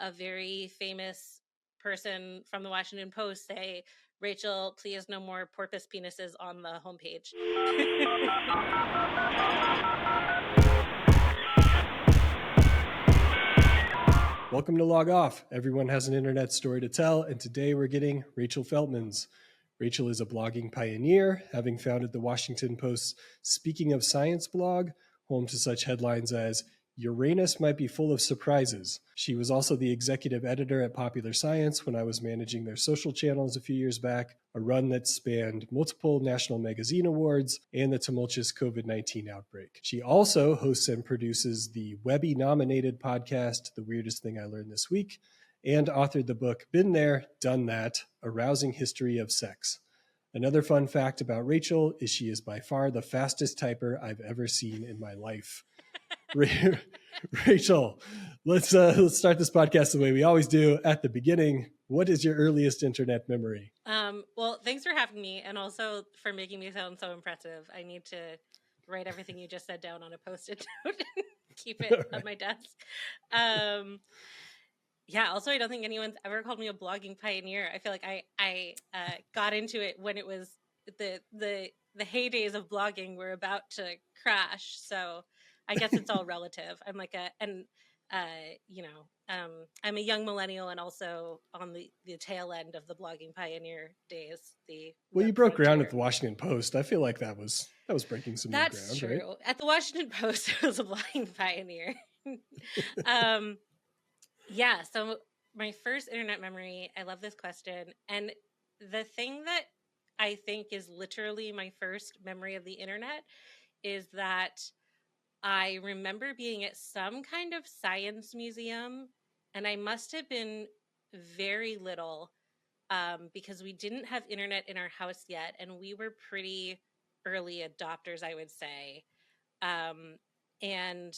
a very famous person from the Washington Post say, "Rachel, please no more porpoise penises on the homepage." Welcome to Log Off. Everyone has an internet story to tell, and today we're getting Rachel Feltman's. Rachel is a blogging pioneer, having founded the Washington Post's Speaking of Science blog, home to such headlines as Uranus might be full of surprises. She was also the executive editor at Popular Science when I was managing their social channels a few years back, a run that spanned multiple national magazine awards and the tumultuous COVID-19 outbreak. She also hosts and produces the Webby-nominated podcast, The Weirdest Thing I Learned This Week, and authored the book Been There, Done That, A Rousing History of Sex. Another fun fact about Rachel is she is by far the fastest typer I've ever seen in my life. Rachel, let's start this podcast the way we always do at the beginning. What is your earliest internet memory? Well, thanks for having me, and also for making me sound so impressive. I need to write everything you just said down on a Post-it note and keep it on my desk. Yeah, also, I don't think anyone's ever called me a blogging pioneer. I feel like I got into it when it was the heydays of blogging were about to crash. So I guess it's all relative. I'm like I'm a young millennial and also on the tail end of the blogging pioneer days. Well, you broke ground at the Washington Post. I feel like that was breaking some new ground. That's true. Right? At the Washington Post, I was a blogging pioneer. Yeah, so my first internet memory, I love this question. And the thing that I think is literally my first memory of the internet is that I remember being at some kind of science museum, and I must have been very little because we didn't have internet in our house yet, and we were pretty early adopters, I would say. And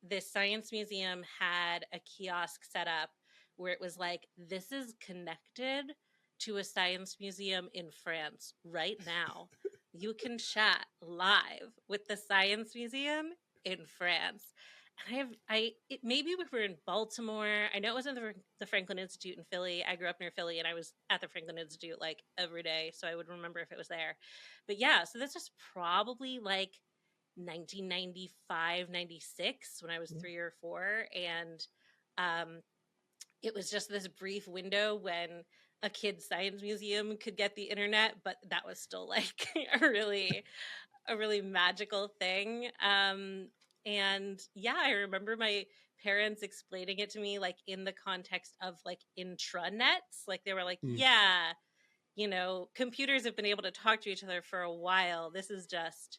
this science museum had a kiosk set up where it was like, this is connected to a science museum in France right now. You can chat live with the science museum in France. And maybe we were in Baltimore. I know it wasn't the Franklin Institute in Philly. I grew up near Philly and I was at the Franklin Institute like every day. So I would remember if it was there. But yeah, so this was probably like 1995, 96 when I was 3 or 4. And it was just this brief window when a kid's science museum could get the internet, but that was still like a really magical thing. And yeah, I remember my parents explaining it to me like in the context of like intranets. Like they were like, yeah, you know, computers have been able to talk to each other for a while. This is just,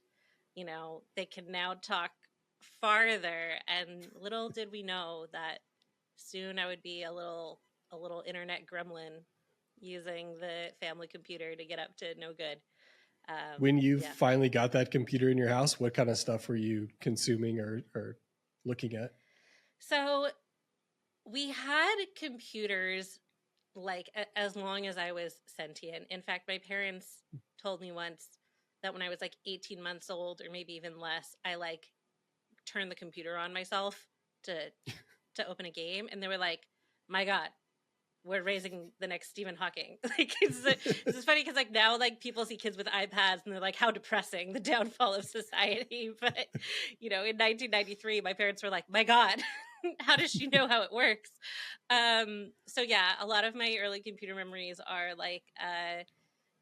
you know, they can now talk farther. And little did we know that soon I would be a little internet gremlin using the family computer to get up to no good. When you finally got that computer in your house, what kind of stuff were you consuming or looking at? So we had computers like as long as I was sentient. In fact, my parents told me once that when I was like 18 months old or maybe even less, I like turned the computer on myself to open a game. And they were like, my God, we're raising the next Stephen Hawking. Like it's funny because like now like people see kids with iPads and they're like, how depressing, the downfall of society. But you know, in 1993, my parents were like, my God, how does she know how it works? So yeah, a lot of my early computer memories are like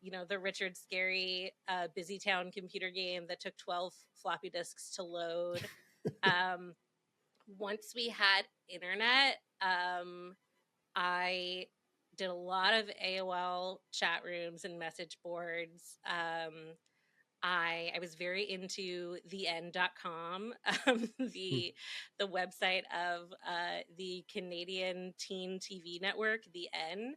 you know, the Richard Scarry Busy Town computer game that took 12 floppy disks to load. Once we had internet, I did a lot of AOL chat rooms and message boards. I was very into theN.com, the website of the Canadian teen TV network, the N.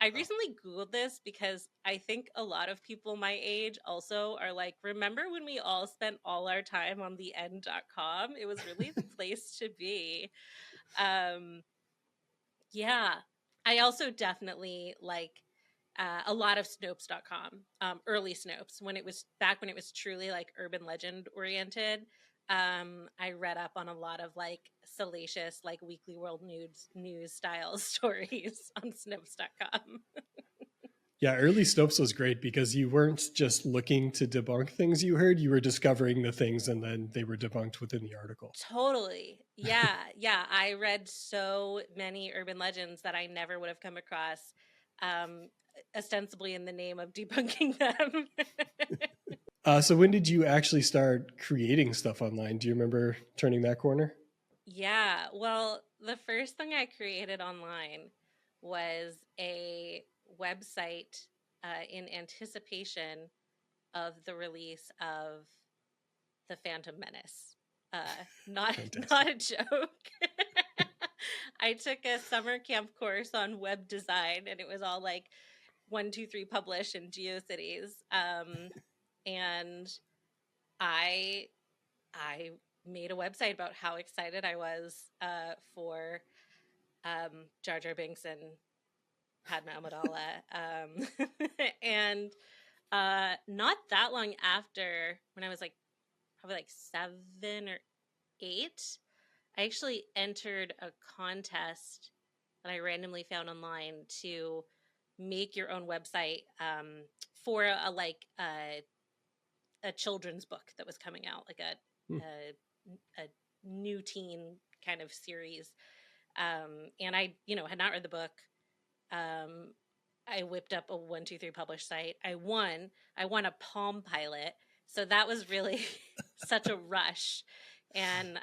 I recently Googled this because I think a lot of people my age also are like, remember when we all spent all our time on the N.com? It was really the place to be. Yeah, I also definitely like a lot of Snopes.com, early Snopes, when it was truly like urban legend oriented. I read up on a lot of like salacious, like Weekly World News style stories on Snopes.com. Yeah, early Snopes was great because you weren't just looking to debunk things you heard, you were discovering the things and then they were debunked within the article. Totally. Yeah. Yeah. I read so many urban legends that I never would have come across, um, ostensibly in the name of debunking them. So when did you actually start creating stuff online? Do you remember turning that corner? Yeah. Well, the first thing I created online was a website in anticipation of the release of The Phantom Menace. Not Fantastic. not a joke. I took a summer camp course on web design, and it was all like 1, 2, 3 publish in GeoCities. And I I made a website about how excited I was for Jar Jar Binks and Padma Amidala. And not that long after, when I was like probably like 7 or 8, I actually entered a contest that I randomly found online to make your own website for a children's book that was coming out, like Hmm. a new teen kind of series. And I, had not read the book. Um, I whipped up a 1, 2, 3 publish site. I won. I won a Palm Pilot, so that was really such a rush. And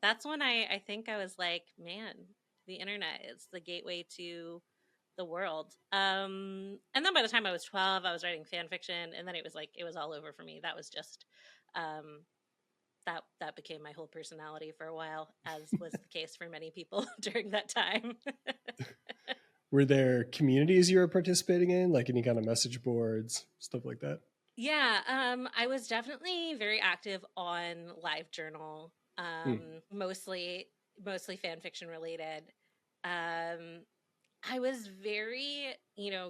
that's when I think I was like, man, the internet is the gateway to the world. And then by the time I was 12, I was writing fan fiction, and then it was like it was all over for me. That was just um, that became my whole personality for a while, as was the case for many people during that time. Were there communities you were participating in, like any kind of message boards, stuff like that? Yeah, I was definitely very active on LiveJournal, Hmm. mostly fan fiction related. Um, I was very,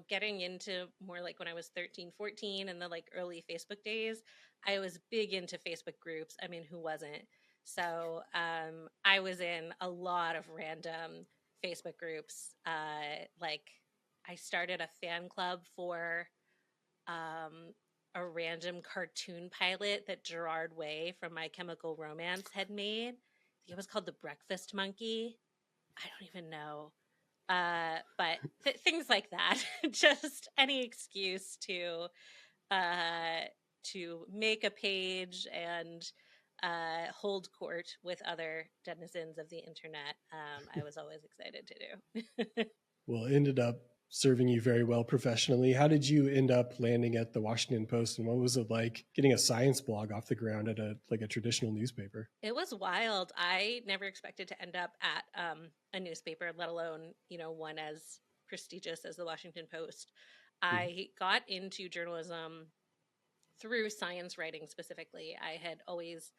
getting into more like when I was 13, 14 and the like early Facebook days. I was big into Facebook groups. I mean, who wasn't? So I was in a lot of random Facebook groups. Like I started a fan club for um, a random cartoon pilot that Gerard Way from My Chemical Romance had made. I think it was called The Breakfast Monkey. I don't even know. But things like that. Just any excuse uh, to make a page and hold court with other denizens of the internet. I was always excited to do. Well, it ended up serving you very well professionally. How did you end up landing at the Washington Post, and what was it like getting a science blog off the ground at a traditional newspaper? It was wild. I never expected to end up at a newspaper, let alone, one as prestigious as the Washington Post. Hmm. I got into journalism through science writing specifically. I had always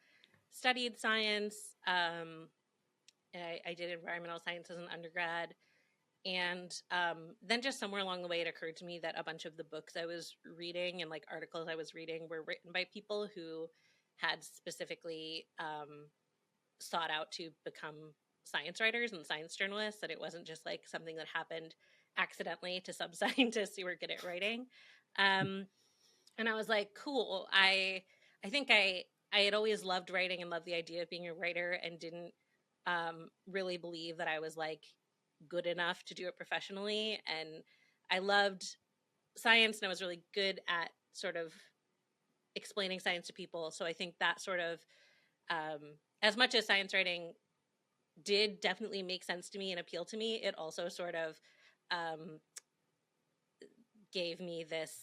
studied science. I did environmental science as an undergrad. And then just somewhere along the way, it occurred to me that a bunch of the books I was reading and like articles I was reading were written by people who had specifically sought out to become science writers and science journalists. And it wasn't just like something that happened accidentally to some scientists who were good at writing. Um, and I was like, cool. I think I had always loved writing and loved the idea of being a writer, and didn't really believe that I was like good enough to do it professionally. And I loved science, and I was really good at sort of explaining science to people. So I think that sort of, as much as science writing did definitely make sense to me and appeal to me, it also sort of um, gave me this.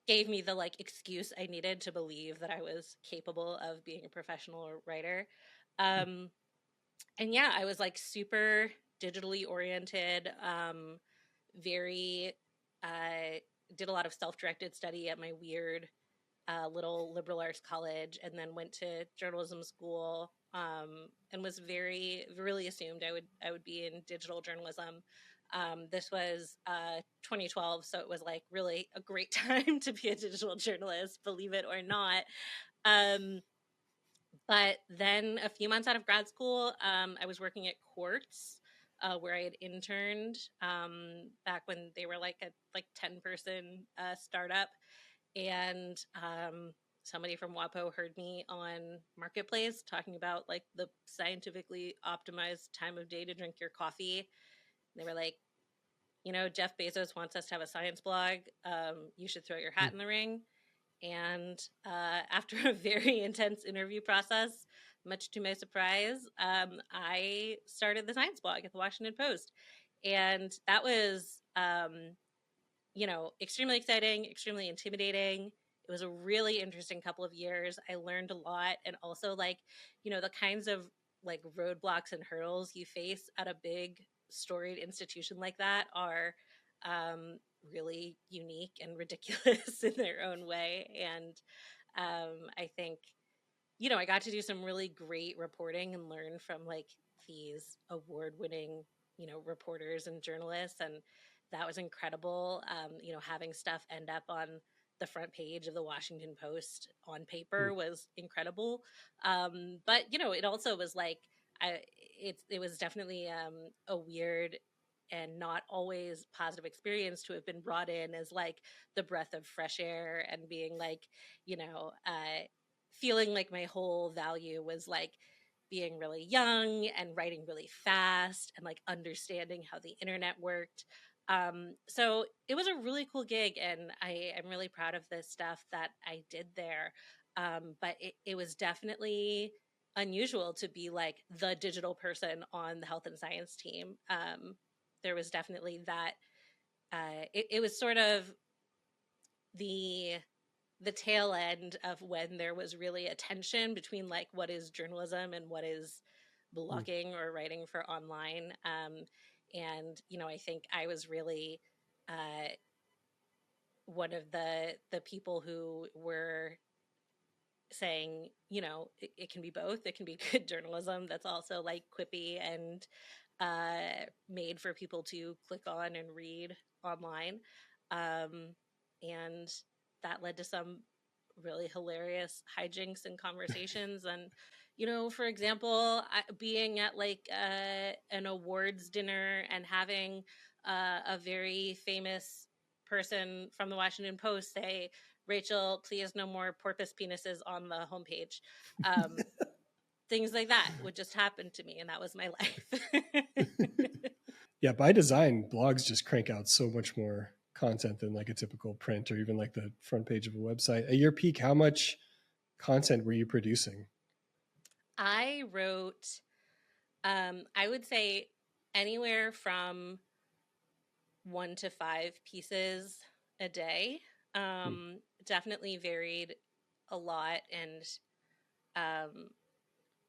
Gave me the like excuse I needed to believe that I was capable of being a professional writer. Um, and yeah, I was like super digitally oriented, very, did a lot of self directed study at my weird little liberal arts college, and then went to journalism school, and was very really assumed I would be in digital journalism. This was 2012, so it was like really a great time to be a digital journalist, believe it or not. Um, But then a few months out of grad school, I was working at Quartz, where I had interned back when they were like a 10-person startup. And somebody from WAPO heard me on Marketplace talking about like the scientifically optimized time of day to drink your coffee. They were like, Jeff Bezos wants us to have a science blog. You should throw your hat in the ring. And after a very intense interview process, much to my surprise, I started the science blog at the Washington Post. And that was, extremely exciting, extremely intimidating. It was a really interesting couple of years. I learned a lot. And also, the kinds of like roadblocks and hurdles you face at a big storied institution like that are really unique and ridiculous in their own way. And I think, I got to do some really great reporting and learn from like these award winning, reporters and journalists. And that was incredible. Having stuff end up on the front page of the Washington Post on paper was incredible. But, it also was like, it was definitely a weird and not always positive experience to have been brought in as like the breath of fresh air and being like, feeling like my whole value was like being really young and writing really fast and like understanding how the internet worked. So it was a really cool gig, and I am really proud of the stuff that I did there. But it was definitely unusual to be like the digital person on the health and science team. There was definitely that. It was sort of the tail end of when there was really a tension between like what is journalism and what is blogging or writing for online. And I think I was really one of the people who were saying, it can be both. It can be good journalism that's also like quippy and made for people to click on and read online. And that led to some really hilarious hijinks and conversations. And, for example, being at like an awards dinner and having a very famous person from the Washington Post say, Rachel, please no more porpoise penises on the homepage. Things like that would just happen to me, and that was my life. Yeah, by design, blogs just crank out so much more content than like a typical print or even like the front page of a website. At your peak, how much content were you producing? I wrote, I would say anywhere from 1 to 5 pieces a day. Definitely varied a lot. And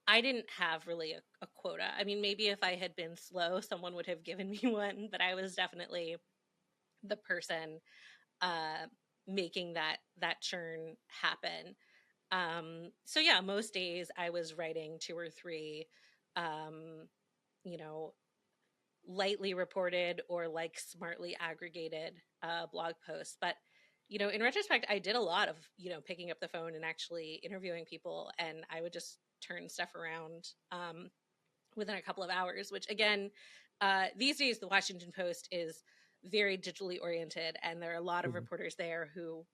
I didn't have really a quota. I mean, maybe if I had been slow, someone would have given me one, but I was definitely the person making that churn happen. So yeah, most days I was writing 2 or 3, you know, lightly reported or like smartly aggregated blog posts. But, in retrospect, I did a lot of, picking up the phone and actually interviewing people, and I would just turn stuff around within a couple of hours, which again, these days, the Washington Post is very digitally oriented, and there are a lot of reporters there who,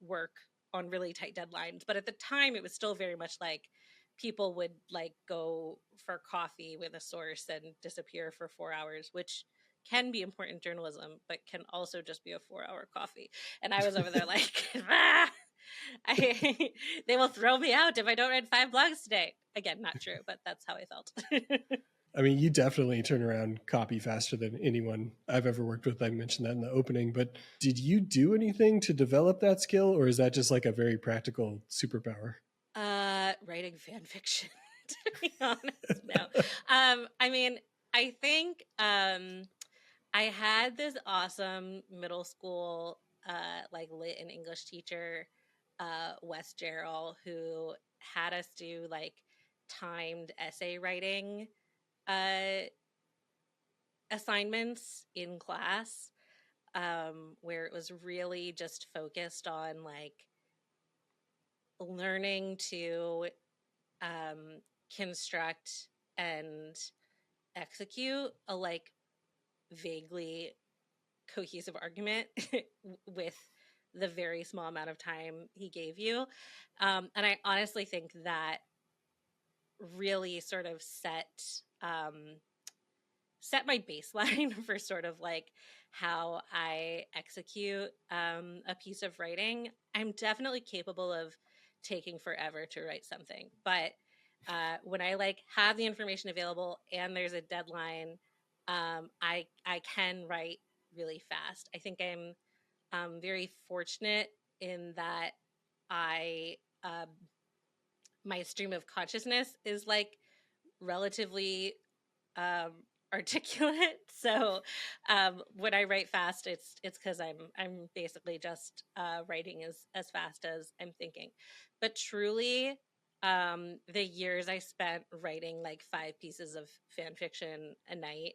work on really tight deadlines. But at the time, it was still very much like people would like go for coffee with a source and disappear for 4 hours, which can be important journalism, but can also just be a 4-hour coffee. And I was over there like, they will throw me out if I don't write 5 blogs today. Again, not true, but that's how I felt. I mean, you definitely turn around copy faster than anyone I've ever worked with. I mentioned that in the opening, but did you do anything to develop that skill, or is that just like a very practical superpower? Writing fan fiction, to be honest. No. I mean, I think I had this awesome middle school like lit and English teacher, Wes Gerald, who had us do like timed essay writing uh assignments in class, where it was really just focused on like learning to construct and execute a like vaguely cohesive argument with the very small amount of time he gave you. And I honestly think that really sort of set my baseline for sort of like how I execute a piece of writing. I'm definitely capable of taking forever to write something, but when I like have the information available and there's a deadline, I can write really fast. I think I'm very fortunate in that I my stream of consciousness is like relatively um, articulate. So when I write fast, it's because I'm basically just writing as fast as I'm thinking. But truly, the years I spent writing like 5 pieces of fan fiction a night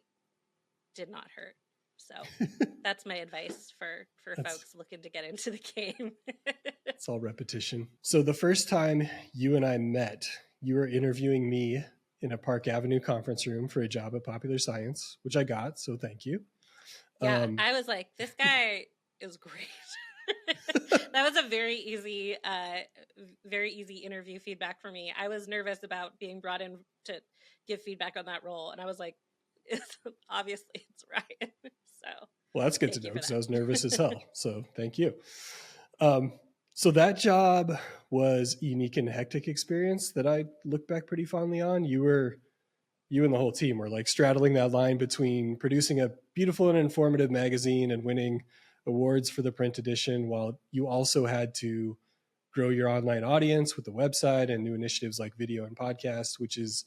did not hurt. So that's my advice for That's folks looking to get into the game. it's all repetition. So the first time you and I met, you were interviewing me in a Park Avenue conference room for a job at Popular Science, which I got. So thank you. Yeah, I was like, this guy is great. That was a very easy interview feedback for me. I was nervous about being brought in to give feedback on that role, and I was like, obviously it's Ryan. So Well, that's good to thank know you for because I was that. nervous as hell. So thank you. Um, so that job was a unique and hectic experience that I look back pretty fondly on. You and the whole team were like straddling that line between producing a beautiful and informative magazine and winning awards for the print edition, while you also had to grow your online audience with the website and new initiatives like video and podcasts, which is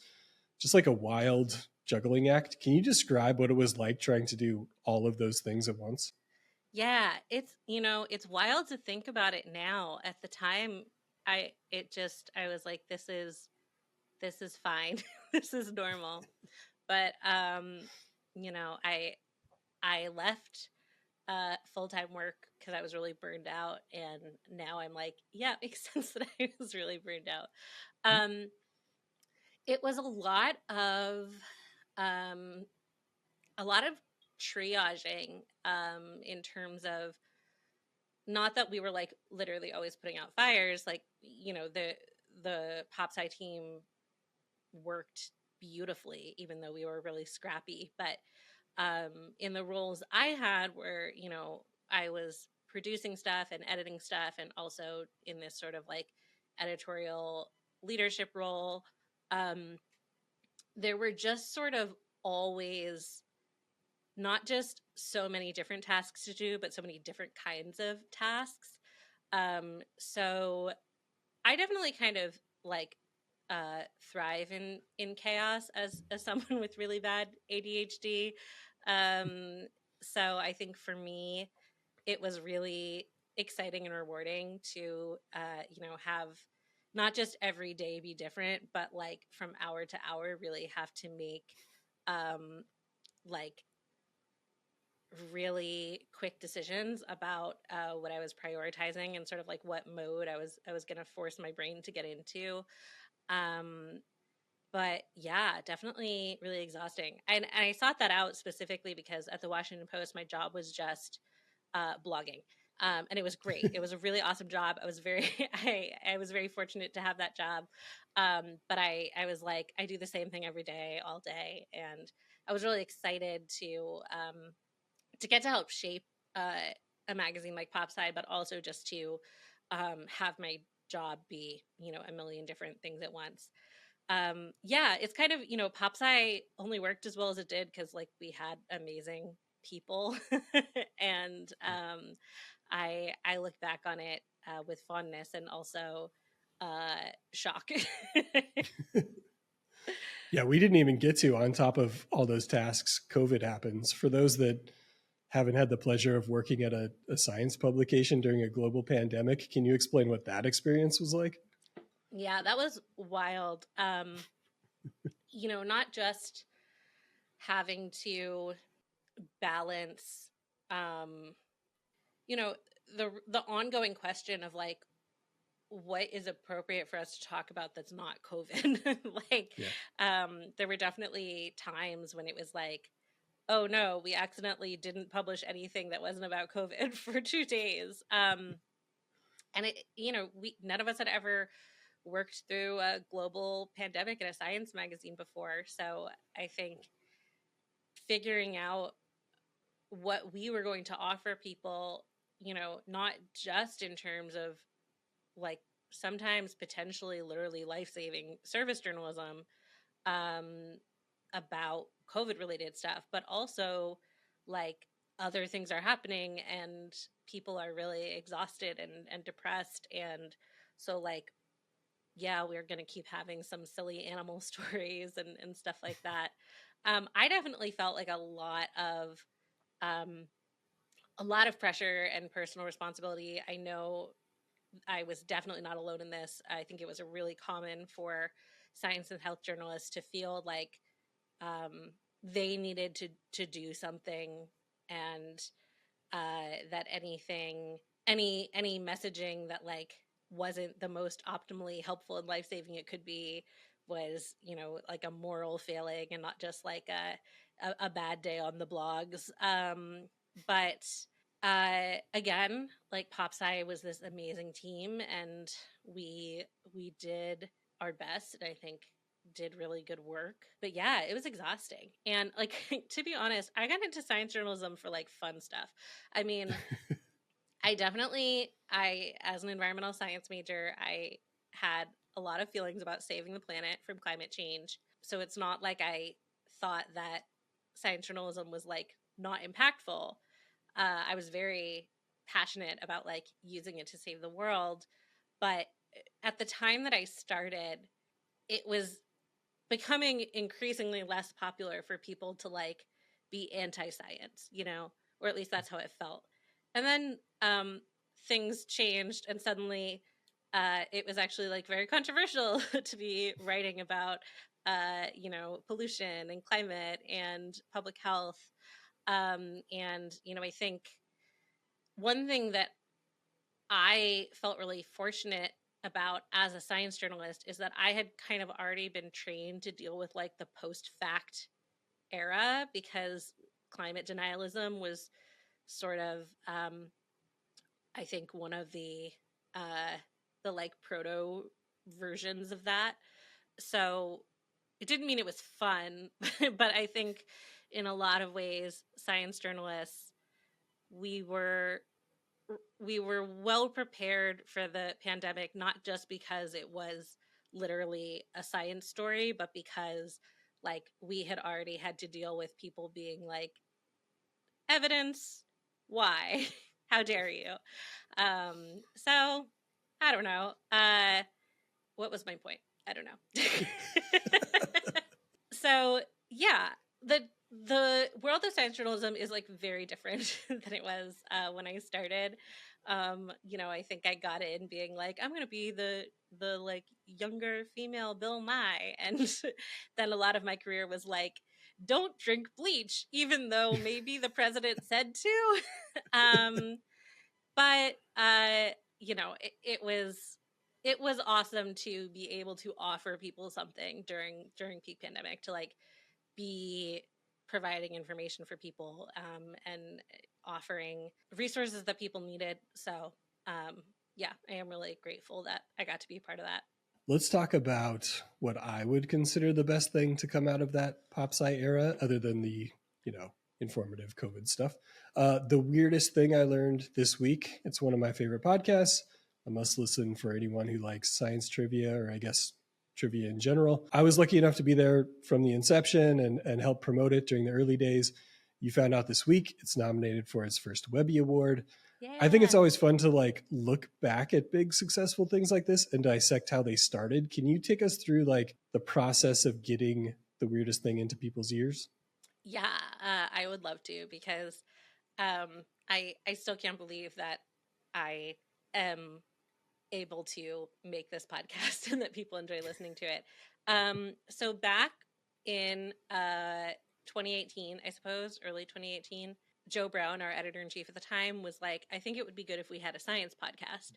just like a wild juggling act. Can you describe what it was like trying to do all of those things at once? Yeah, it's wild to think about it now. At the time, I was like, this is fine. This is normal. But I left full-time work because I was really burned out, and now I'm like, yeah, it makes sense that I was really burned out. Um, it was um, a lot of triaging in terms of not that we were like literally always putting out fires, like the pop sci team worked beautifully, even though we were really scrappy. But in the roles I had, where I was producing stuff and editing stuff, and also in this sort of like editorial leadership role, um, there were just sort of always not just so many different tasks to do, but so many different kinds of tasks. So I definitely kind of like thrive in chaos as someone with really bad ADHD. Um, so I think for me, it was really exciting and rewarding to have not just every day be different, but like from hour to hour, really have to make um, like really quick decisions about what I was prioritizing and sort of like what mode I was going to force my brain to get into. Um, but yeah, definitely really exhausting. And I sought that out specifically because at the Washington Post, my job was just blogging. And it was great. It was a really awesome job. I was very, I was very fortunate to have that job. But I was like, I do the same thing every day, all day. And I was really excited to get to help shape a magazine like Pop Side, but also just to have my job be, a million different things at once. Yeah, it's kind of, Pop Sci only worked as well as it did because like we had amazing people. And I look back on it with fondness and also shock. Yeah, we didn't even get to, on top of all those tasks, COVID happens. For those that haven't had the pleasure of working at a science publication during a global pandemic, can you explain what that experience was like? Yeah, that was wild. Not just having to balance um, you know, the ongoing question of like what is appropriate for us to talk about that's not COVID. Like, there were definitely times when it was like, oh no, we accidentally didn't publish anything that wasn't about COVID for 2 days. And it, none of us had ever worked through a global pandemic in a science magazine before. So I think figuring out what we were going to offer people, not just in terms of like sometimes potentially literally life-saving service journalism um, about COVID related stuff, but also like other things are happening and people are really exhausted and depressed. And so like, yeah, we're going to keep having some silly animal stories and stuff like that. I definitely felt like um, a lot of pressure and personal responsibility. I know I was definitely not alone in this. I think it was a really common for science and health journalists to feel like they needed to do something, and that any messaging that like wasn't the most optimally helpful and life saving it could be was like a moral failing and not just like a bad day on the blogs. But again, like PopSci was this amazing team, and we did our best, and I think did really good work. But yeah, it was exhausting. And like to be honest, I got into science journalism for like fun stuff. I mean, I as an environmental science major, I had a lot of feelings about saving the planet from climate change. So it's not like I thought that science journalism was like not impactful. I was very passionate about like using it to save the world. But at the time that I started, it was becoming increasingly less popular for people to like be anti-science, or at least that's how it felt. And then things changed, and suddenly it was actually like very controversial to be writing about pollution and climate and public health. And I think one thing that I felt really fortunate about as a science journalist is that I had kind of already been trained to deal with like the post-fact era, because climate denialism was sort of I think one of the like proto versions of that. So it didn't mean it was fun, but I think in a lot of ways science journalists, we were well prepared for the pandemic, not just because it was literally a science story, but because like we had already had to deal with people being like, evidence, why? How dare you? So I don't know. What was my point? I don't know. So yeah, the world of science journalism is like very different than it was when I started. I think I got in being like, I'm gonna be the like younger female Bill Nye, and then a lot of my career was like, don't drink bleach, even though maybe the president said to. But it was awesome to be able to offer people something during peak pandemic, to like be providing information for people and offering resources that people needed. So yeah, I am really grateful that I got to be a part of that. Let's talk about what I would consider the best thing to come out of that PopSci era, other than the, informative COVID stuff. The weirdest thing I learned this week, it's one of my favorite podcasts. A must listen for anyone who likes science trivia, or I guess trivia in general. I was lucky enough to be there from the inception and help promote it during the early days. You found out this week it's nominated for its first Webby Award. Yeah. I think it's always fun to like look back at big successful things like this and dissect how they started. Can you take us through like the process of getting the weirdest thing into people's ears? Yeah, I would love to, because I still can't believe that I am able to make this podcast and that people enjoy listening to it. So back in 2018, I suppose, early 2018, Joe Brown, our editor in chief at the time, was like, I think it would be good if we had a science podcast.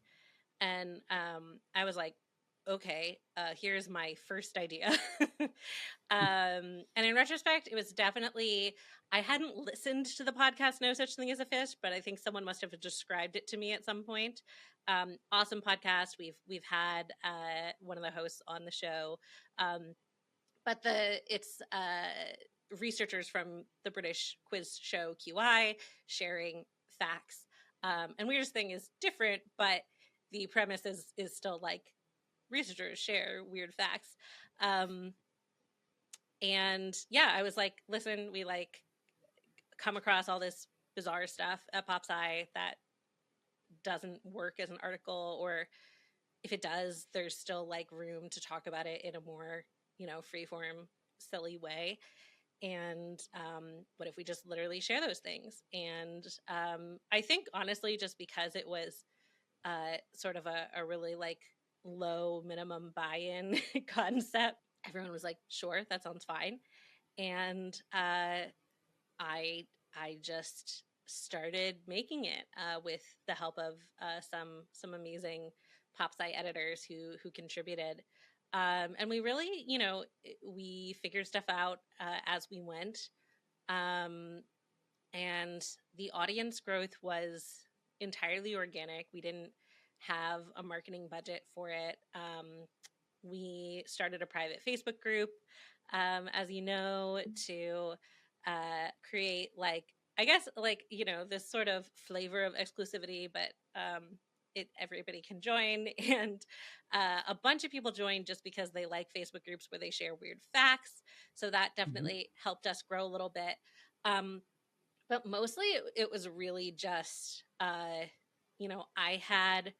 And I was like, okay, here's my first idea. And in retrospect, it was definitely, I hadn't listened to the podcast No Such Thing as a Fish, but I think someone must have described it to me at some point. Awesome podcast. We've had one of the hosts on the show. But it's researchers from the British quiz show QI sharing facts. And Weirdest Thing is different, but the premise is still like researchers share weird facts. And yeah, I was like, listen, we like come across all this bizarre stuff at PopSci that doesn't work as an article, or if it does, there's still like room to talk about it in a more, freeform, silly way. And what if we just literally share those things? And I think honestly, just because it was sort of a really like low minimum buy-in concept, everyone was like, sure, that sounds fine. And I just started making it with the help of some amazing PopSci editors who contributed. And we really, we figured stuff out as we went. And the audience growth was entirely organic. We didn't have a marketing budget for it. We started a private Facebook group, as you know, to create like, I guess, like, this sort of flavor of exclusivity, but everybody can join. And a bunch of people joined just because they like Facebook groups where they share weird facts. So that definitely helped us grow a little bit. But mostly it was really just, I had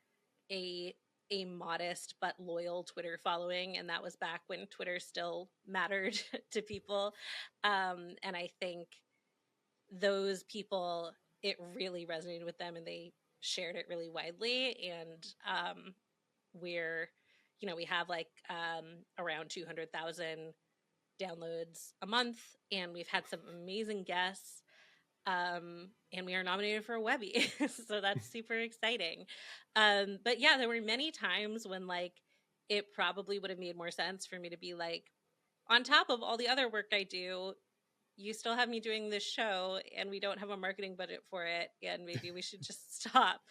a modest but loyal Twitter following, and that was back when Twitter still mattered to people. And I think those people, it really resonated with them, and they shared it really widely. And we're, we have like around 200,000 downloads a month, and we've had some amazing guests. And we are nominated for a Webby. So that's super exciting. But yeah, there were many times when like it probably would have made more sense for me to be like, on top of all the other work I do, you still have me doing this show and we don't have a marketing budget for it, and maybe we should just stop.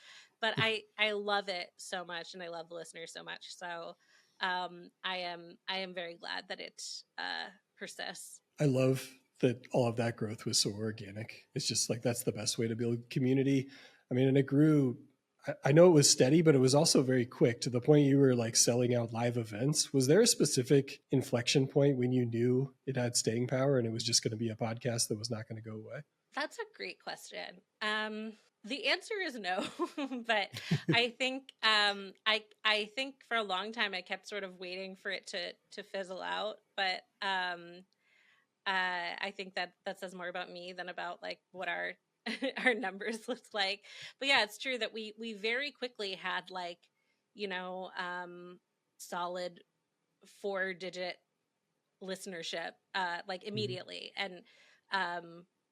But I love it so much, and I love the listeners so much. So I am very glad that it persists. I love that all of that growth was so organic. It's just like, that's the best way to build community. I mean, and it grew, I know it was steady, but it was also very quick, to the point you were like selling out live events. Was there a specific inflection point when you knew it had staying power and it was just going to be a podcast that was not going to go away? That's a great question. The answer is no, but I think I think for a long time I kept sort of waiting for it to fizzle out. But I think that says more about me than about like what our our numbers looked like. But yeah, it's true that we very quickly had like, solid 4-digit listenership like immediately. And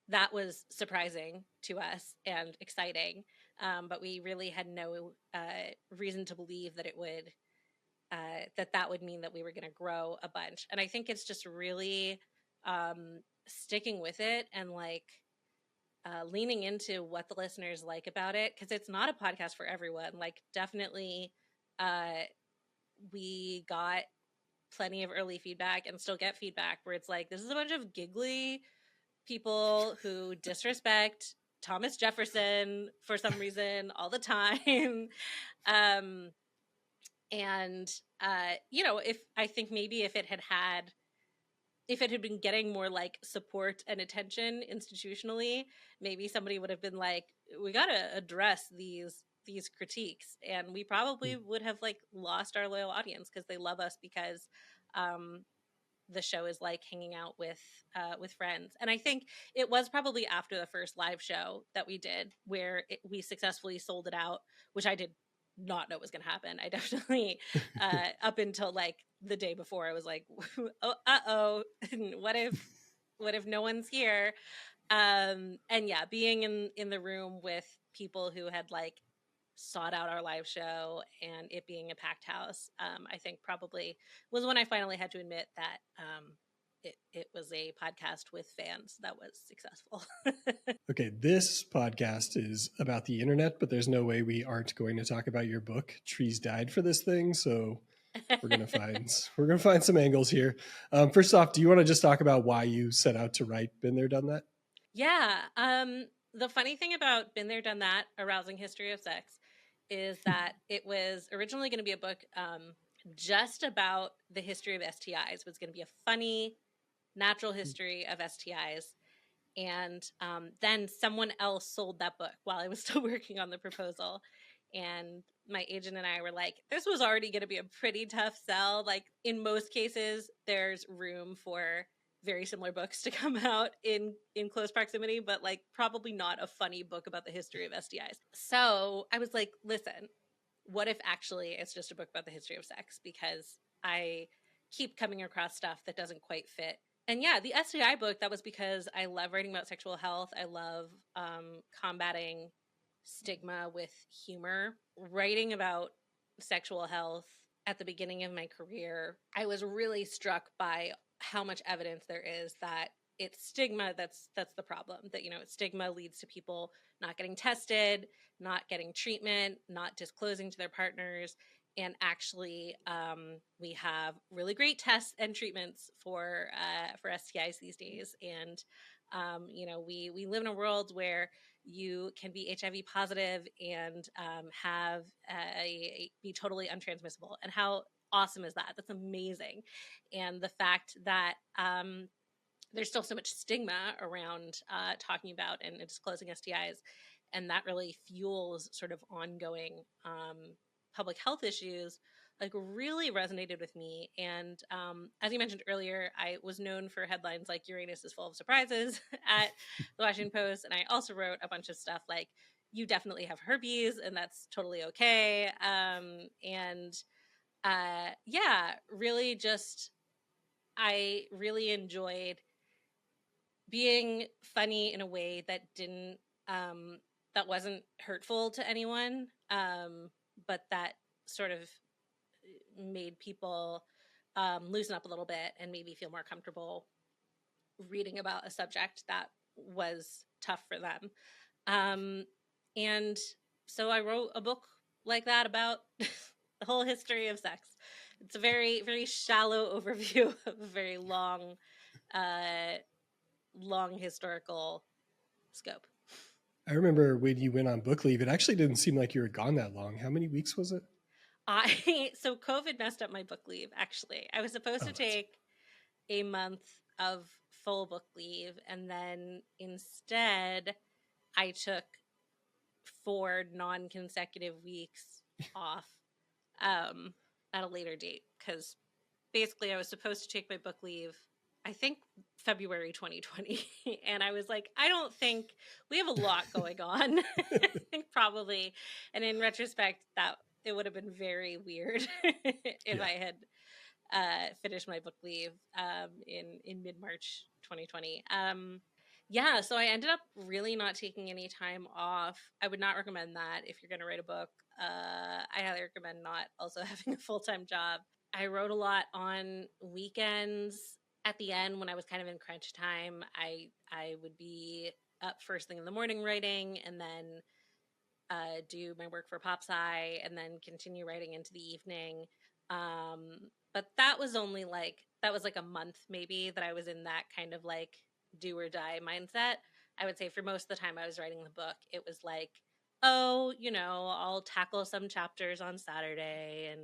that was surprising to us and exciting. But we really had no reason to believe that it would that would mean that we were going to grow a bunch. And I think it's just really sticking with it and like leaning into what the listeners like about it, because it's not a podcast for everyone. Like definitely we got plenty of early feedback and still get feedback where it's like, this is a bunch of giggly people who disrespect Thomas Jefferson for some reason all the time. And if I think maybe if it had been getting more like support and attention institutionally, maybe somebody would have been like, we got to address these critiques, and we probably would have like lost our loyal audience, because they love us because the show is like hanging out with friends. And I think it was probably after the first live show that we did where we successfully sold it out, which I did not know was going to happen. I definitely up until like the day before, I was like, oh, what if no one's here? And yeah, being in the room with people who had like sought out our live show and it being a packed house, I think probably was when I finally had to admit that it was a podcast with fans that was successful. Okay, this podcast is about the internet, but there's no way we aren't going to talk about your book, Trees Died for this thing. So we're gonna find some angles here. First off, do you want to just talk about why you set out to write Been There, Done That? Yeah. The funny thing about Been There, Done That, A Rousing History of Sex, is that it was originally going to be a book just about the history of STIs. It was going to be a funny, natural history of STIs. And then someone else sold that book while I was still working on the proposal. And my agent and I were like, this was already going to be a pretty tough sell. Like, in most cases, there's room for very similar books to come out in close proximity, but like probably not a funny book about the history of STIs. So I was like, listen, what if actually it's just a book about the history of sex? Because I keep coming across stuff that doesn't quite fit. And yeah, the STI book, that was because I love writing about sexual health. I love combating stigma with humor. Writing about sexual health at the beginning of my career, I was really struck by how much evidence there is that it's stigma that's the problem. That, you know, stigma leads to people not getting tested, not getting treatment, not disclosing to their partners. And actually, we have really great tests and treatments for STIs these days. And you know, we live in a world where you can be HIV positive and be totally untransmissible. And how awesome is that? That's amazing. And the fact that there's still so much stigma around talking about and disclosing STIs, and that really fuels sort of ongoing public health issues, like really resonated with me. And as you mentioned earlier, I was known for headlines like "Uranus is full of surprises" at the Washington Post, and I also wrote a bunch of stuff like "You definitely have herpes, and that's totally okay." Yeah, really just I really enjoyed being funny in a way that didn't that wasn't hurtful to anyone, but that sort of made people loosen up a little bit and maybe feel more comfortable reading about a subject that was tough for them. And so I wrote a book like that about the whole history of sex. It's a very, very shallow overview of a very long, long historical scope. I remember when you went on book leave, it actually didn't seem like you were gone that long. How many weeks was it? So COVID messed up my book leave. Actually, I was supposed Oh, to take a month of full book leave, and then instead I took 4 non-consecutive weeks off at a later date, because basically I was supposed to take my book leave, I think, February 2020. And I was like, I don't think we have a lot going on. I think probably, and in retrospect, that it would have been very weird if yeah. I had finished my book leave in mid-March 2020. Yeah, so I ended up really not taking any time off. I would not recommend that if you're going to write a book. I highly recommend not also having a full-time job. I wrote a lot on weekends. At the end, when I was kind of in crunch time, I would be up first thing in the morning writing, and then do my work for PopSci, and then continue writing into the evening. But that was only like a month maybe that I was in that kind of like do or die mindset. I would say for most of the time I was writing the book, it was like, oh, you know, I'll tackle some chapters on Saturday. And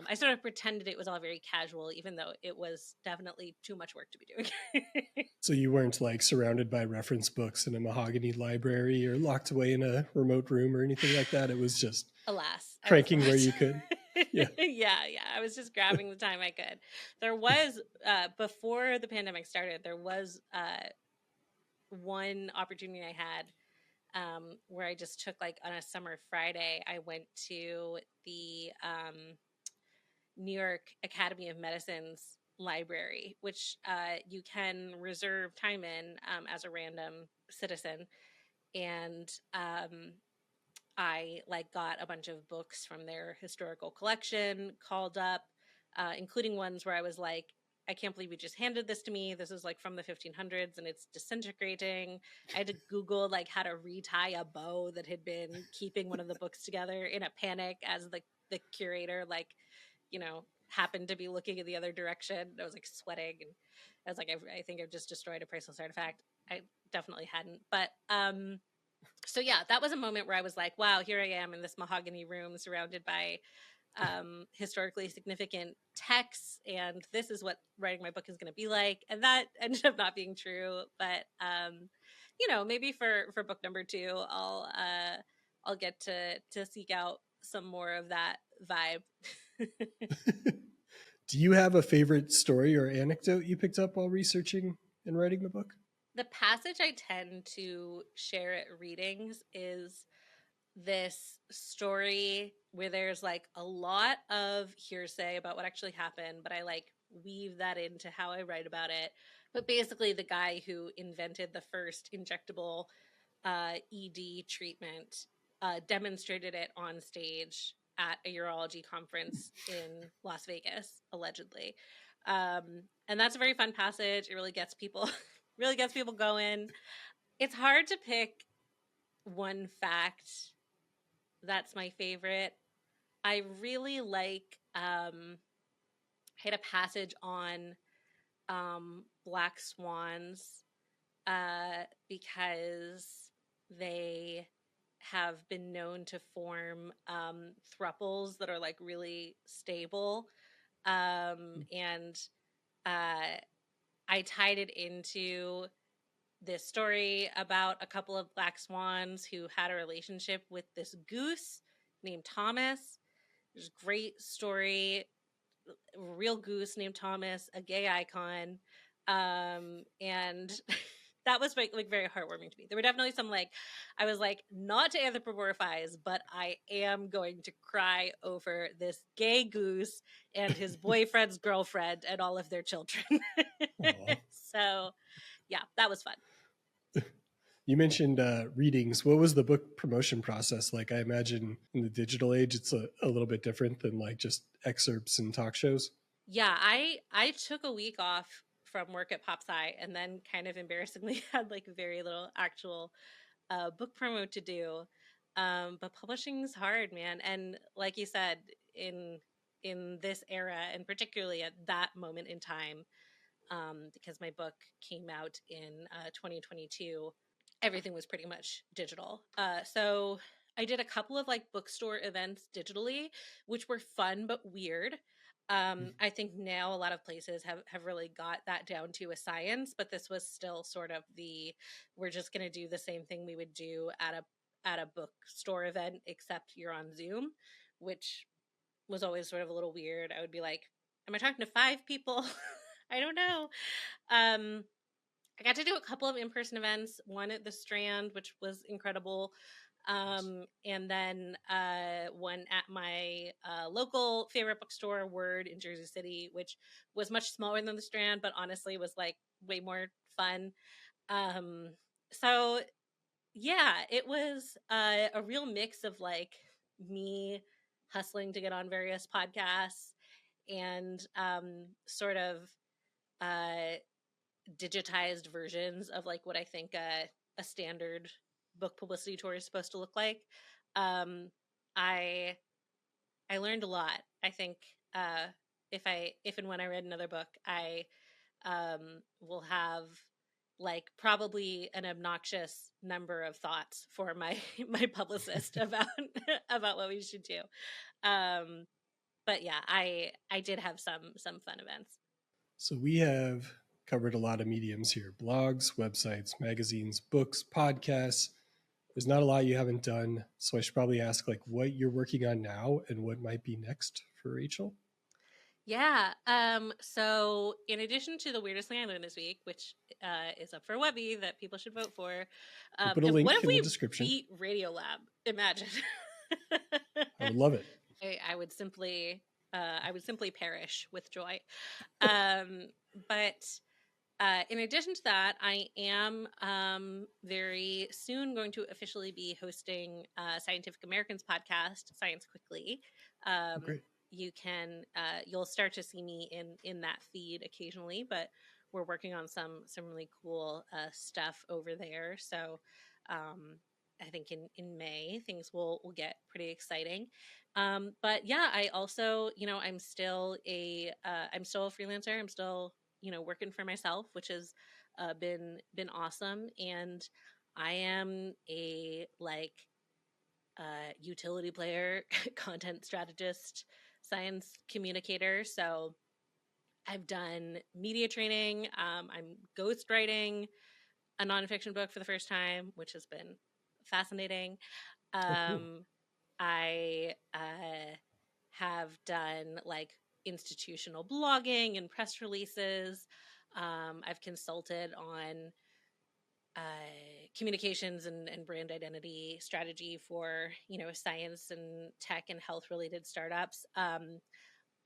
I sort of pretended it was all very casual, even though it was definitely too much work to be doing. So you weren't like surrounded by reference books in a mahogany library or locked away in a remote room or anything like that. It was just Alas, I was cranking not. where you could. Yeah. Yeah. I was just grabbing the time I could. There was, before the pandemic started, there was one opportunity I had where I just took, like, on a summer Friday, I went to the New York Academy of Medicine's library, which you can reserve time in as a random citizen. And I like got a bunch of books from their historical collection called up, including ones where I was like, I can't believe you just handed this to me. This is like from the 1500s and it's disintegrating. I had to Google like how to retie a bow that had been keeping one of the books together in a panic as the curator, like, happened to be looking in the other direction. I was like sweating and I was like, I think I've just destroyed a priceless artifact. I definitely hadn't. But so yeah, that was a moment where I was like, wow, here I am in this mahogany room surrounded by historically significant texts, and this is what writing my book is going to be like. And that ended up not being true, but maybe for book number 2, I'll get to seek out some more of that vibe. Do you have a favorite story or anecdote you picked up while researching and writing the book? The passage I tend to share at readings is this story where there's like a lot of hearsay about what actually happened, but I like weave that into how I write about it. But basically, the guy who invented the first injectable ED treatment demonstrated it on stage at a urology conference in Las Vegas, allegedly. And that's a very fun passage. It really gets people, really gets people going. It's hard to pick one fact that's my favorite. I really like I had a passage on black swans because they have been known to form thruples that are like really stable. And I tied it into this story about a couple of black swans who had a relationship with this goose named Thomas. There's a great story, a real goose named Thomas, a gay icon. And that was like very heartwarming to me. There were definitely some like, I was like, not to anthropomorphize, but I am going to cry over this gay goose and his boyfriend's girlfriend and all of their children. So yeah, that was fun. You mentioned readings. What was the book promotion process like? I imagine in the digital age, it's a little bit different than like just excerpts and talk shows. Yeah, I took a week off from work at PopSci and then kind of embarrassingly had like very little actual book promo to do. But publishing is hard, man. And like you said, in this era, and particularly at that moment in time, because my book came out in 2022, everything was pretty much digital. So I did a couple of like bookstore events digitally, which were fun but weird. I think now a lot of places have really got that down to a science, but this was still sort of we're just going to do the same thing we would do at a bookstore event, except you're on Zoom, which was always sort of a little weird. I would be like, am I talking to 5 people? I don't know. I got to do a couple of in-person events, one at the Strand, which was incredible. And then one at my local favorite bookstore, Word, in Jersey City, which was much smaller than the Strand, but honestly was like way more fun. So yeah, it was a real mix of like me hustling to get on various podcasts and sort of uh, digitized versions of like what I think a standard book publicity tour is supposed to look like. Um, I I learned a lot. I think if and when I read another book, I will have like probably an obnoxious number of thoughts for my my publicist about about what we should do. Um, but yeah, I did have some fun events. So we have covered a lot of mediums here: blogs, websites, magazines, books, podcasts. There's not a lot you haven't done. So I should probably ask like what you're working on now and what might be next for Rachel. Yeah. So in addition to the weirdest thing I learned this week, which is up for Webby that people should vote for, We'll put a and what link if in the we description. beat Radiolab? Imagine. I would love it. I would simply perish with joy. Um, but In addition to that, I am very soon going to officially be hosting Scientific American's podcast, Science Quickly. Oh, great. You'll start to see me in that feed occasionally, but we're working on some really cool stuff over there. So I think in May things will get pretty exciting. But yeah, I also, I'm still I'm still a freelancer. I'm still, working for myself, which has been awesome. And I am a utility player, content strategist, science communicator. So I've done media training. I'm ghostwriting a nonfiction book for the first time, which has been fascinating. Oh, cool. I have done institutional blogging and press releases. I've consulted on communications and brand identity strategy for science and tech and health related startups.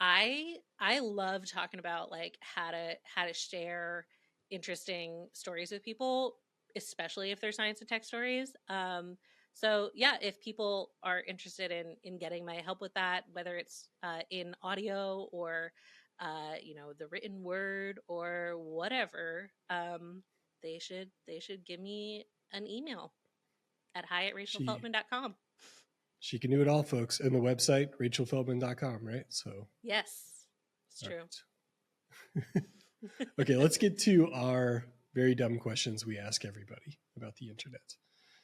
I love talking about how to share interesting stories with people, especially if they're science and tech stories. So yeah, if people are interested in getting my help with that, whether it's in audio or the written word or whatever, they should give me an email at She hi@rachelfeltman.com. she can do it all, folks. And the website, rachelfeltman.com, right? So, Yes, it's all true. right. Okay, let's get to our very dumb questions we ask everybody about the internet.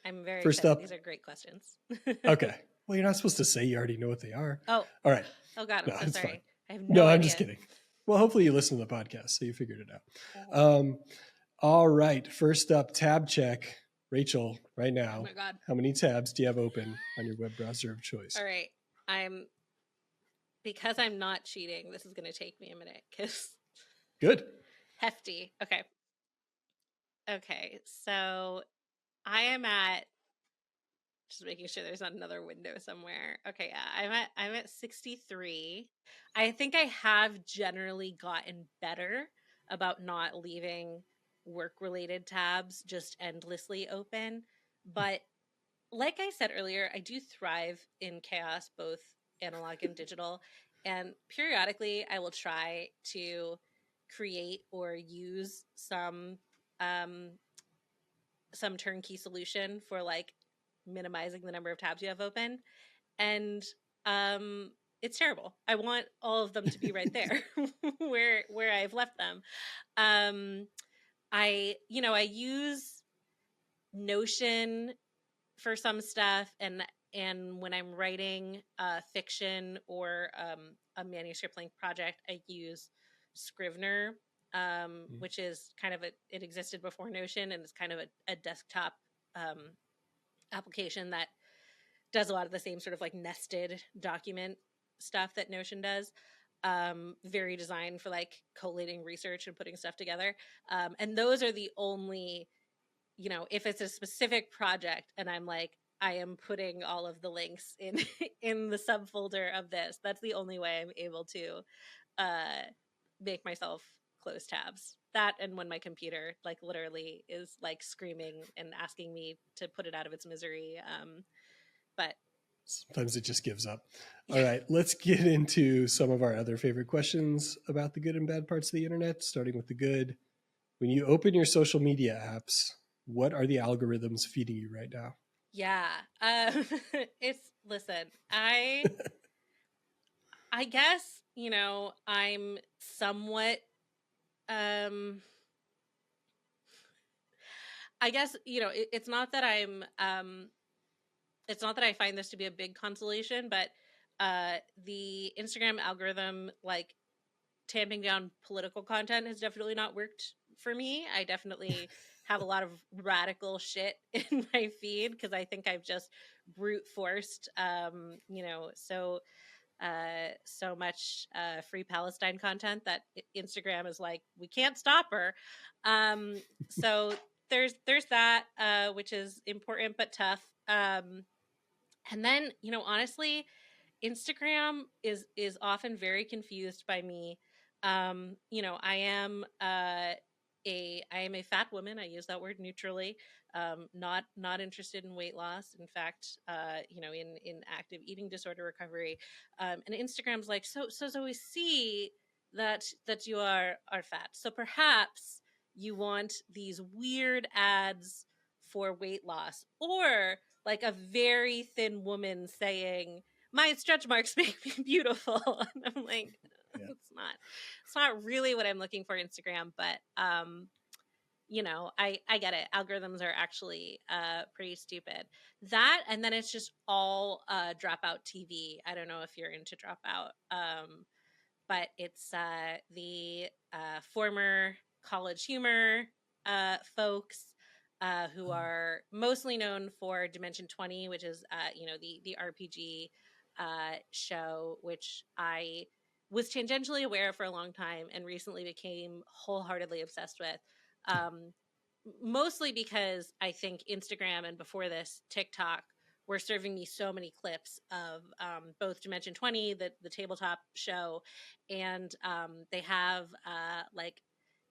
I'm very First excited. up, These are great questions. okay. Well, you're not supposed to say you already know what they are. Oh, All right. oh God, I'm No, so it's sorry. fine. I have No, no I'm just idea. kidding. Well, hopefully you listen to the podcast, so you figured it out. All right. First up, tab check. Rachel, right now, Oh my God. how many tabs do you have open on your web browser of choice? All right. Because I'm not cheating, this is going to take me a minute because Good. hefty. Okay. Okay. So I am at, just making sure there's not another window somewhere. Okay. Yeah. I'm at 63. I think I have generally gotten better about not leaving work related tabs just endlessly open. But like I said earlier, I do thrive in chaos, both analog and digital. And periodically, I will try to create or use some turnkey solution for minimizing the number of tabs you have open. And it's terrible. I want all of them to be right there where I've left them. I use Notion for some stuff, and when I'm writing fiction or a manuscript length project, I use Scrivener, which is kind of it existed before Notion, and it's kind of a desktop application that does a lot of the same sort of nested document stuff that Notion does. Very designed for collating research and putting stuff together. And those are the only, if it's a specific project and I'm I am putting all of the links in in the subfolder of this, that's the only way I'm able to make myself close tabs. That, and when my computer literally is screaming and asking me to put it out of its misery. But Sometimes it just gives up. All right, let's get into some of our other favorite questions about the good and bad parts of the internet, starting with the good. When you open your social media apps, what are the algorithms feeding you right now? Yeah. Listen, I guess, I'm somewhat, I guess, it's not that I find this to be a big consolation, but the Instagram algorithm, tamping down political content has definitely not worked for me. I definitely have a lot of radical shit in my feed because I think I've just brute forced, so much free Palestine content that Instagram is we can't stop her. So there's that, which is important but tough. And then, honestly, Instagram is often very confused by me. I am I am a fat woman. I use that word neutrally. Not interested in weight loss. In fact, in active eating disorder recovery. And Instagram's like, so we see that you are fat. So perhaps you want these weird ads for weight loss, or like a very thin woman saying, "My stretch marks make me beautiful." And I'm like, Yeah. it's not really what I'm looking for Instagram, but I get it. Algorithms are actually pretty stupid. That, and then it's just all Dropout TV. I don't know if you're into Dropout, but it's the former College Humor folks who are mostly known for Dimension 20, which is the RPG show, which I was tangentially aware of for a long time and recently became wholeheartedly obsessed with. Um, Mostly because I think Instagram, and before this TikTok, were serving me so many clips of both Dimension 20, the tabletop show, and they have like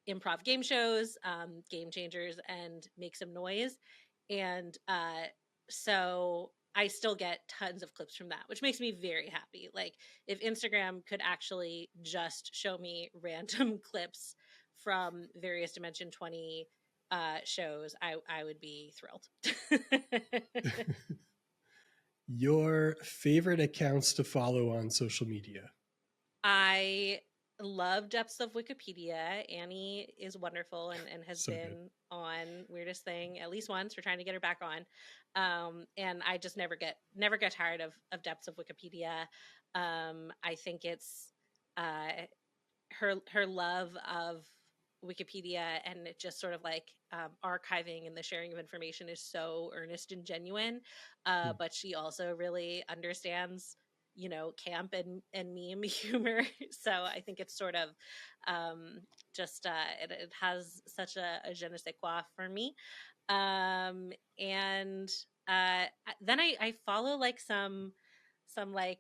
improv game shows, Game Changers, and Make Some Noise. And so I still get tons of clips from that, which makes me very happy. Like, if Instagram could actually just show me random clips from various Dimension 20 shows, I would be thrilled. Your favorite accounts to follow on social media? I love Depths of Wikipedia. Annie is wonderful and has So good. been on Weirdest Thing at least once. We're trying to get her back on. And I just never get tired of Depths of Wikipedia. I think it's her love of Wikipedia, and it just sort of like archiving and the sharing of information is so earnest and genuine. Hmm. But she also really understands, camp and meme humor. So I think it's sort of just it has such a je ne sais quoi for me. And then I follow like some like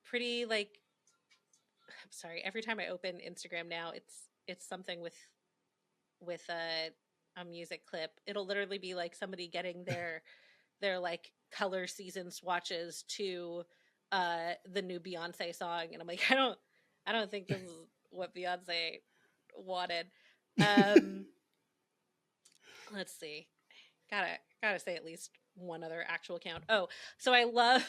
pretty like, I'm sorry, every time I open Instagram now, it's something with a music clip. It'll literally be like somebody getting their like color season swatches to the new Beyonce song, and I'm like, I don't think this is what Beyonce wanted. Um let's see. Gotta say at least one other actual account. Oh, so I love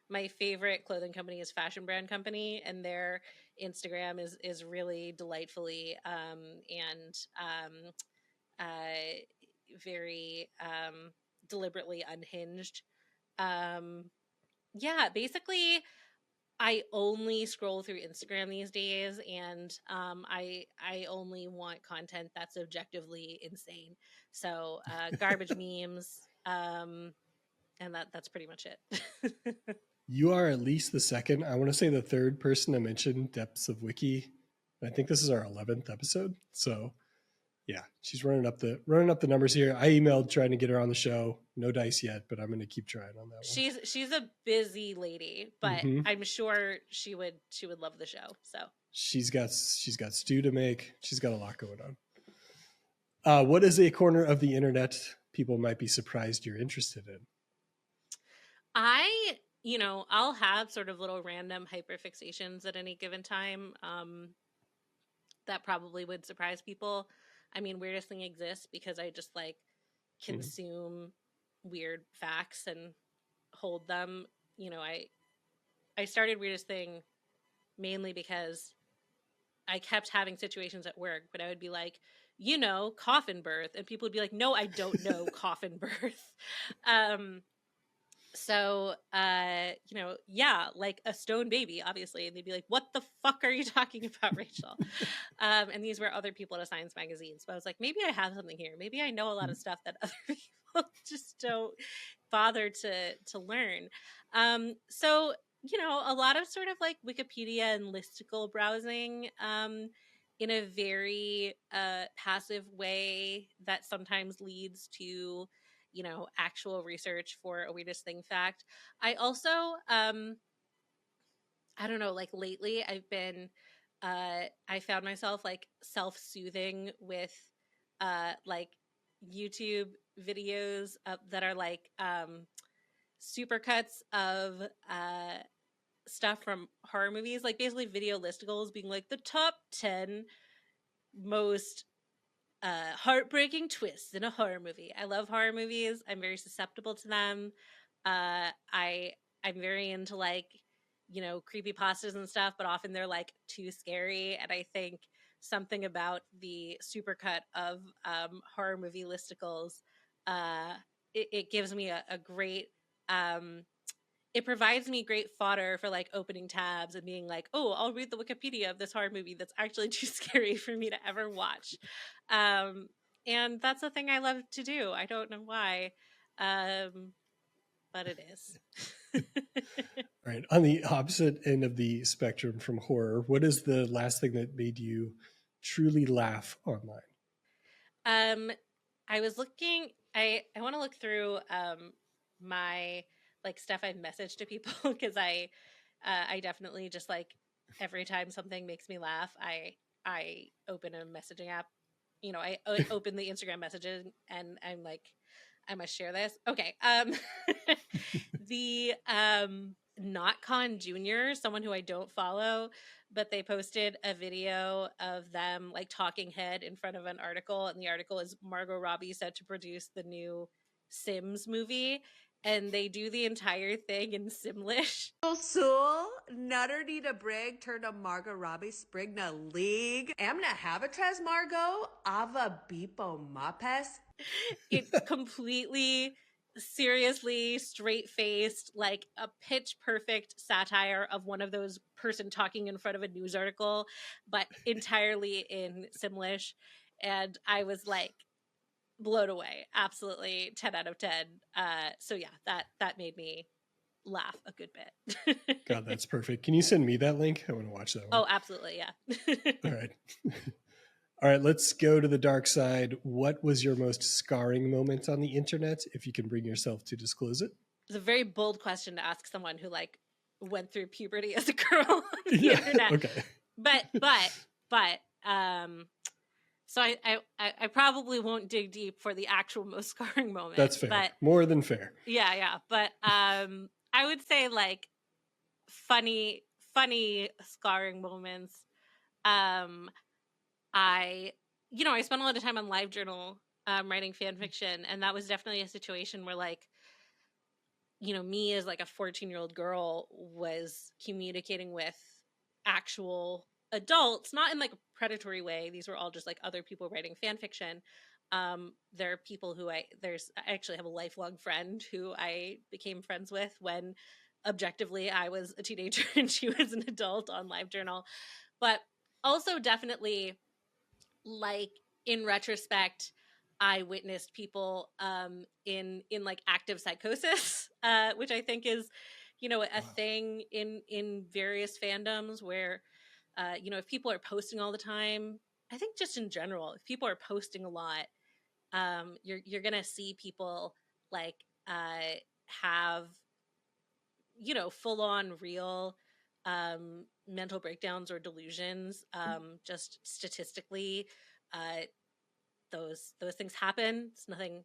my favorite clothing company is Fashion Brand Company, and their Instagram is really delightfully and very deliberately unhinged. Um, yeah, basically I only scroll through Instagram these days, and I only want content that's objectively insane. So garbage memes, and that's pretty much it. You are at least the second, I want to say the third person to mention Depths of Wiki. I think this is our 11th episode. So yeah, she's running up the numbers here. I emailed trying to get her on the show. No dice yet, but I'm going to keep trying on that one. She's a busy lady, but Mm-hmm. I'm sure she would love the show. So She's got stew to make. She's got a lot going on. What is a corner of the internet people might be surprised you're interested in? I'll have sort of little random hyperfixations at any given time. That probably would surprise people. I mean, Weirdest Thing exists because I just like Mm-hmm. consume weird facts and hold them. I started Weirdest Thing mainly because I kept having situations at work, but I would be like, coffin birth, and people would be like, "No, I don't know coffin birth." Um, so yeah, like a stone baby, obviously, and they'd be like, "What the fuck are you talking about, Rachel?" And these were other people at a science magazine, so I was like, maybe I have something here, maybe I know a lot of stuff that other people just don't bother to learn. So a lot of sort of like Wikipedia and listicle browsing, in a very passive way that sometimes leads to actual research for a Weirdest Thing fact. I also I don't know, like lately I've been I found myself like self-soothing with like YouTube videos that are like supercuts of stuff from horror movies, like basically video listicles being like the top 10 most heartbreaking twists in a horror movie. I love horror movies. I'm very susceptible to them. I'm very into like, you know, creepy pastas and stuff, but often they're like too scary. And I think something about the supercut of horror movie listicles, uh, it gives me a great it provides me great fodder for like opening tabs and being like, oh, I'll read the Wikipedia of this horror movie that's actually too scary for me to ever watch. Um, and that's a thing I love to do. I don't know why, but it is. All right. On the opposite end of the spectrum from horror, what is the last thing that made you truly laugh online? I was looking. I want to look through my like stuff I've messaged to people because I definitely just like every time something makes me laugh, I open a messaging app. You know, I open the Instagram messages and I'm like, I must share this. Okay. The NotCon Junior, someone who I don't follow, but they posted a video of them like talking head in front of an article, and the article is Margot Robbie set to produce the new Sims movie, and they do the entire thing in Simlish. Sul, Nutter Nita Brig turned a Margot Robbie Sprigna League. Amna Habitas Margot, Ava Bipo Mapes. It's completely seriously straight-faced, like a pitch perfect satire of one of those person talking in front of a news article, but entirely in Simlish. And I was like blown away. Absolutely 10 out of 10. So yeah, that made me laugh a good bit. God, that's perfect. Can you send me that link? I want to watch that one. Oh, absolutely, yeah. All right. All right, let's go to the dark side. What was your most scarring moment on the internet, if you can bring yourself to disclose it? It's a very bold question to ask someone who like went through puberty as a girl on the Yeah, internet. okay. But so I probably won't dig deep for the actual most scarring moment. That's fair. But more than fair. Yeah. But I would say like funny scarring moments. I spent a lot of time on LiveJournal writing fan fiction, and that was definitely a situation where like, you know, me as like a 14-year-old girl was communicating with actual adults, not in like a predatory way. These were all just like other people writing fan fiction. There are people who I actually have a lifelong friend who I became friends with when objectively I was a teenager and she was an adult on LiveJournal. But also definitely, like, in retrospect, I witnessed people in like active psychosis, which I think is, you know, a thing in various fandoms where, you know, if people are posting all the time, I think just in general, if people are posting a lot, you're gonna see people like have, you know, full on real mental breakdowns or delusions. Just statistically, those things happen. It's nothing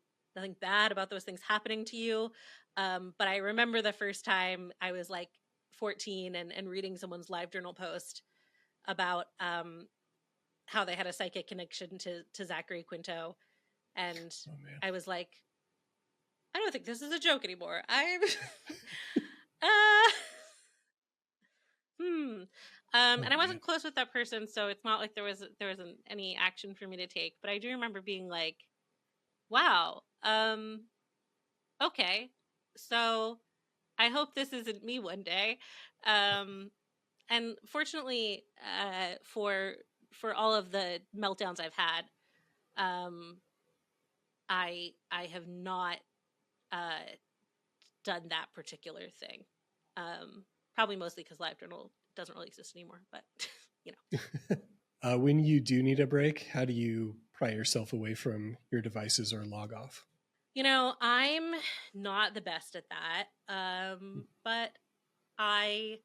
bad about those things happening to you. But I remember the first time I was like 14 and reading someone's LiveJournal post about how they had a psychic connection to Zachary Quinto, and I was like, I don't think this is a joke anymore. I'm and I wasn't close with that person, so it's not like there wasn't any action for me to take. But I do remember being like, wow, okay, so I hope this isn't me one day. And fortunately, for all of the meltdowns I've had, I have not done that particular thing. Probably mostly because LiveJournal doesn't really exist anymore, but you know. When you do need a break, how do you pry yourself away from your devices or log off? You know, I'm not the best at that, but I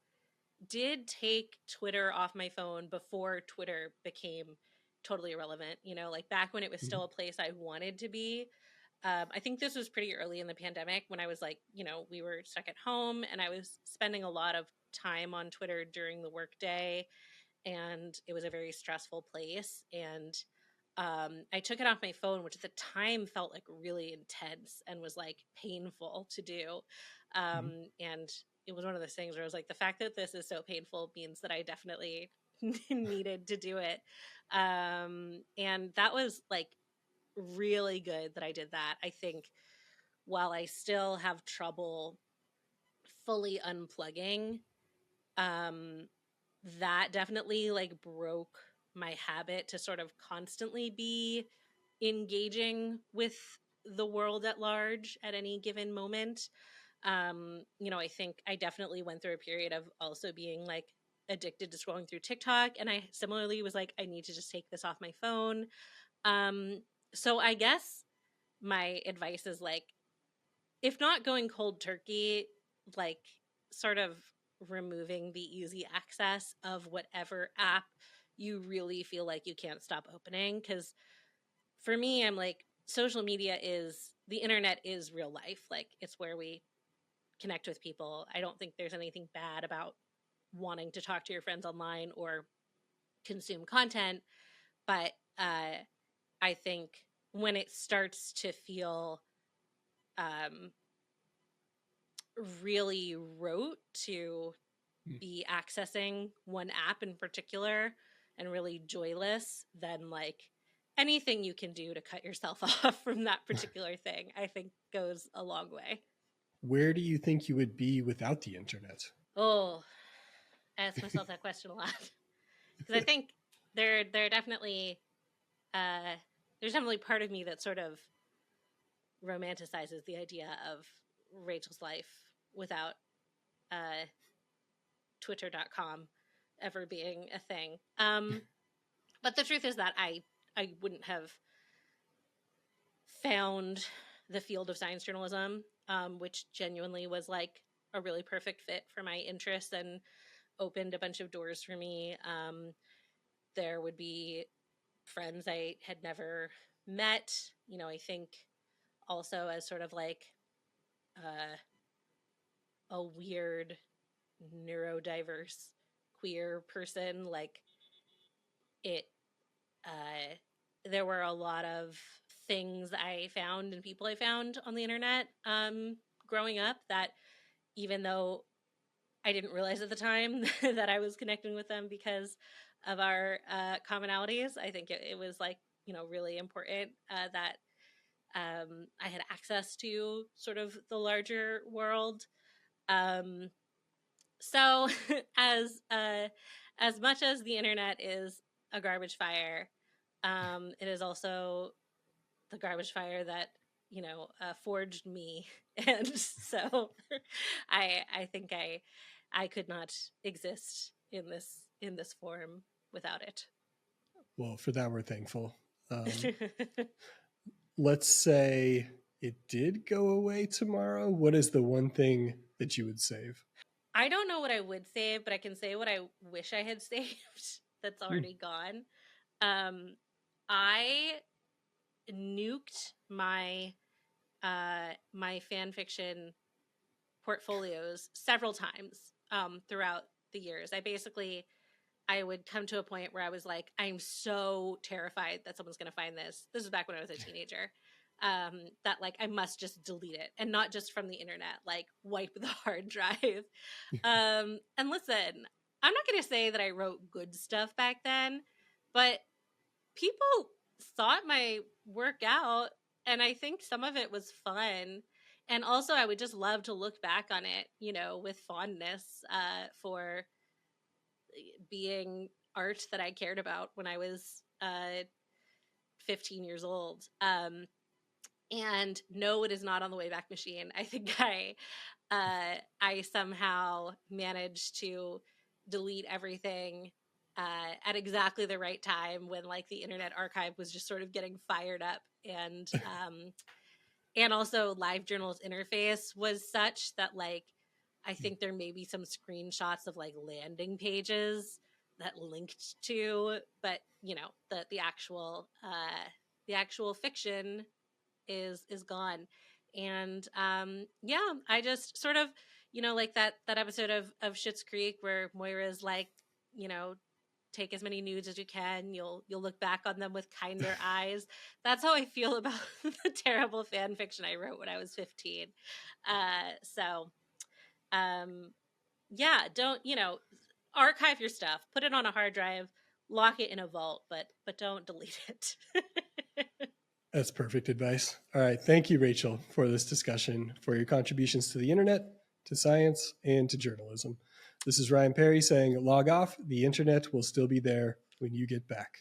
did take Twitter off my phone before Twitter became totally irrelevant. You know, like back when it was still a place I wanted to be. I think this was pretty early in the pandemic when I was like, you know, we were stuck at home and I was spending a lot of time on Twitter during the workday, and it was a very stressful place. And I took it off my phone, which at the time felt like really intense and was like painful to do. And it was one of those things where I was like, the fact that this is so painful means that I definitely needed to do it. And that was like really good that I did that. I think while I still have trouble fully unplugging, um, that definitely like broke my habit to sort of constantly be engaging with the world at large at any given moment. You know, I think I definitely went through a period of also being like addicted to scrolling through TikTok. And I similarly was like, I need to just take this off my phone. Um, so I guess my advice is like, if not going cold turkey, like sort of removing the easy access of whatever app you really feel like you can't stop opening. Because for me, I'm like, social media is the internet is real life. Like it's where we connect with people. I don't think there's anything bad about wanting to talk to your friends online or consume content. But I think when it starts to feel um, really rote to be accessing one app in particular and really joyless, then like anything you can do to cut yourself off from that particular thing, I think goes a long way. Where do you think you would be without the internet? Oh, I ask myself that question a lot because I think there definitely there's definitely part of me that sort of romanticizes the idea of Rachel's life without uh, Twitter.com ever being a thing. But the truth is that I wouldn't have found the field of science journalism, which genuinely was like a really perfect fit for my interests and opened a bunch of doors for me. There would be friends I had never met. You know, I think also as sort of like a weird neurodiverse queer person, like it there were a lot of things I found and people I found on the internet growing up that even though I didn't realize at the time that I was connecting with them because of our commonalities, I think it was like, you know, really important that I had access to sort of the larger world. Um, so as much as the internet is a garbage fire, it is also the garbage fire that, you know, forged me. And so I think I could not exist in this form without it. Well, for that, we're thankful. Let's say it did go away tomorrow. What is the one thing that you would save? I don't know what I would save, but I can say what I wish I had saved that's already gone. I nuked my my fan fiction portfolios several times throughout the years. I would come to a point where I was like, I'm so terrified that someone's going to find this. This is back when I was a teenager. That like I must just delete it, and not just from the internet, like wipe the hard drive. And listen, I'm not going to say that I wrote good stuff back then, but people thought my work out, and I think some of it was fun. And also, I would just love to look back on it, you know, with fondness for being art that I cared about when I was 15 years old. And no, it is not on the Wayback Machine. I think I somehow managed to delete everything at exactly the right time when like the Internet Archive was just sort of getting fired up, and also LiveJournal's interface was such that like I think there may be some screenshots of like landing pages that linked to, but you know, the actual fiction is gone. And yeah, I just sort of, you know, like that episode of Schitt's Creek where Moira's like, you know, take as many nudes as you can, you'll look back on them with kinder eyes. That's how I feel about the terrible fan fiction I wrote when I was 15. So yeah, don't, you know, archive your stuff, put it on a hard drive, lock it in a vault, but don't delete it. That's perfect advice. All right. Thank you, Rachel, for this discussion, for your contributions to the internet, to science, and to journalism. This is Ryan Perry saying log off. The internet will still be there when you get back.